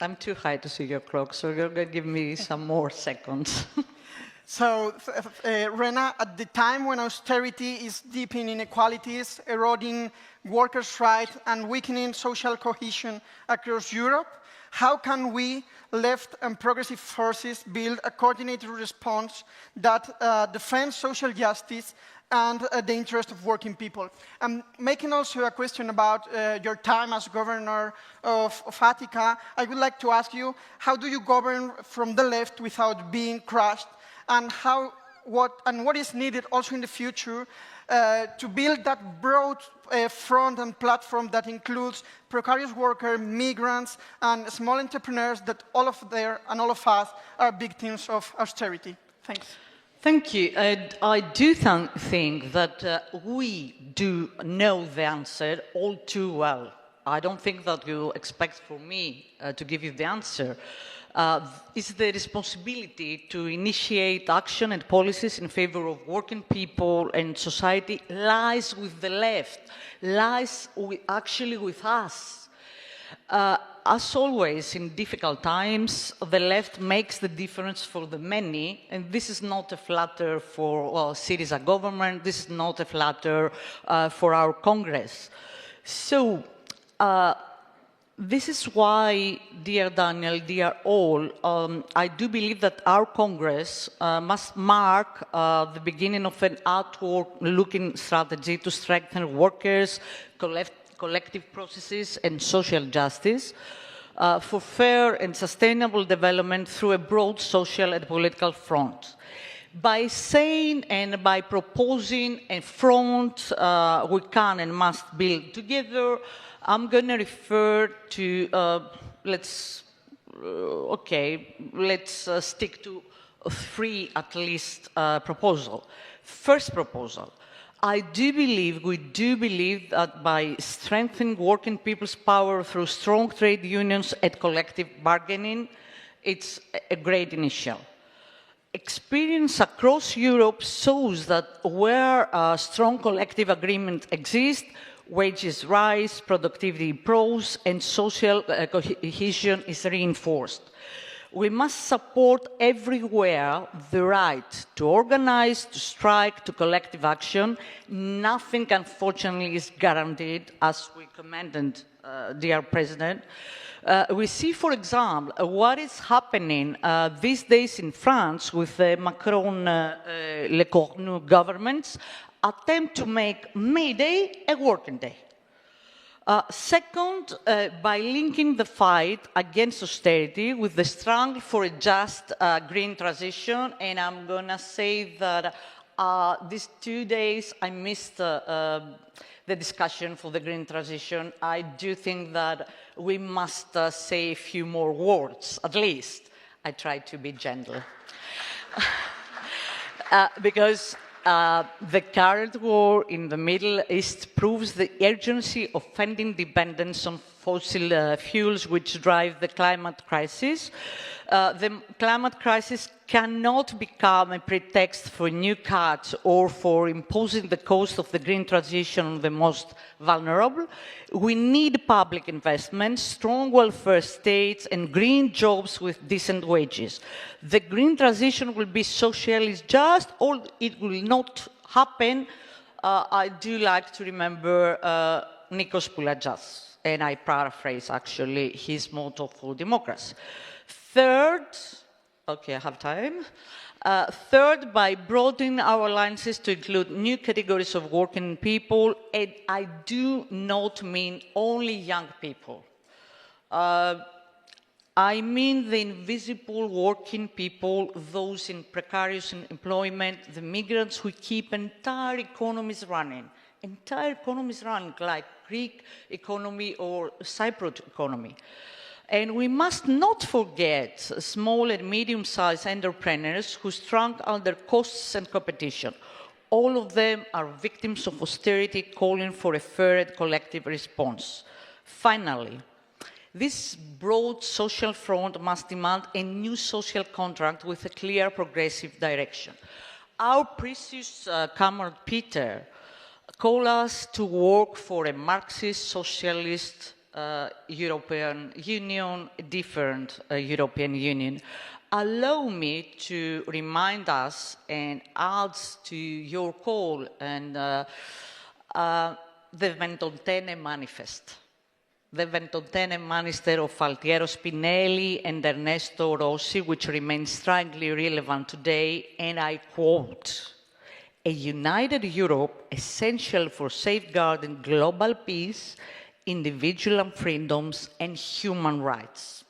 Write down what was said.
I'm too high to see your clock, so you're going to give me some more seconds. So, Rena, at the time when austerity is deepening inequalities, eroding workers' rights, and weakening social cohesion across Europe, how can we, left and progressive forces, build a coordinated response that defends social justice and the interest of working people? I'm making also a question about your time as governor of Attica. I would like to ask you, how do you govern from the left without being crushed? And what is needed also in the future to build that broad front and platform that includes precarious workers, migrants, and small entrepreneurs that all of us are victims of austerity? Thanks. Thank you. I do think that we do know the answer all too well. I don't think that you expect for me to give you the answer. It's the responsibility to initiate action and policies in favor of working people and society lies with the left, lies actually with us. As always, in difficult times, the left makes the difference for the many, and this is not a flatter for Syriza government, this is not a flatter for our Congress. So, this is why, dear Daniel, dear all, I do believe that our Congress must mark the beginning of an outward-looking strategy to strengthen workers, collective processes, and social justice for fair and sustainable development through a broad social and political front. By saying and by proposing a front we can and must build together, I'm going to refer to, let's stick to three at least proposals. First proposal, we do believe that by strengthening working people's power through strong trade unions and collective bargaining, it's a great initial. Experience across Europe shows that where strong collective agreement exists, wages rise, productivity improves, and social cohesion is reinforced. We must support everywhere the right to organize, to strike, to collective action. Nothing, unfortunately, is guaranteed, as we commented, dear President. We see, for example, what is happening these days in France with the Macron-Le Cornu governments attempt to make May Day a working day. Second, by linking the fight against austerity with the struggle for a just green transition, and I'm going to say that these 2 days I missed the discussion for the green transition. I do think that we must say a few more words, at least. I try to be gentle. Because the current war in the Middle East proves the urgency of ending dependence on fossil fuels which drive the climate crisis. The climate crisis cannot become a pretext for new cuts or for imposing the cost of the green transition on the most vulnerable. We need public investment, strong welfare states, and green jobs with decent wages. The green transition will be socially just, or it will not happen. I do like to remember Nikos Pouladjas, and I paraphrase, actually, his motto for democracy. Third, okay, I have time. Third, by broadening our alliances to include new categories of working people, and I do not mean only young people. I mean the invisible working people, those in precarious employment, the migrants who keep entire economies running, like Greek economy or Cypriot economy. And we must not forget small and medium-sized entrepreneurs who struggle under costs and competition. All of them are victims of austerity, calling for a fair and collective response. Finally, this broad social front must demand a new social contract with a clear progressive direction. Our precious comrade Peter called us to work for a Marxist, socialist, European Union, a different European Union. Allow me to remind us and add to your call and the Ventontene Manifest. The Ventontene Manifest of Altiero Spinelli and Ernesto Rossi, which remains strongly relevant today, and I quote, "A united Europe essential for safeguarding global peace, individual freedoms, and human rights."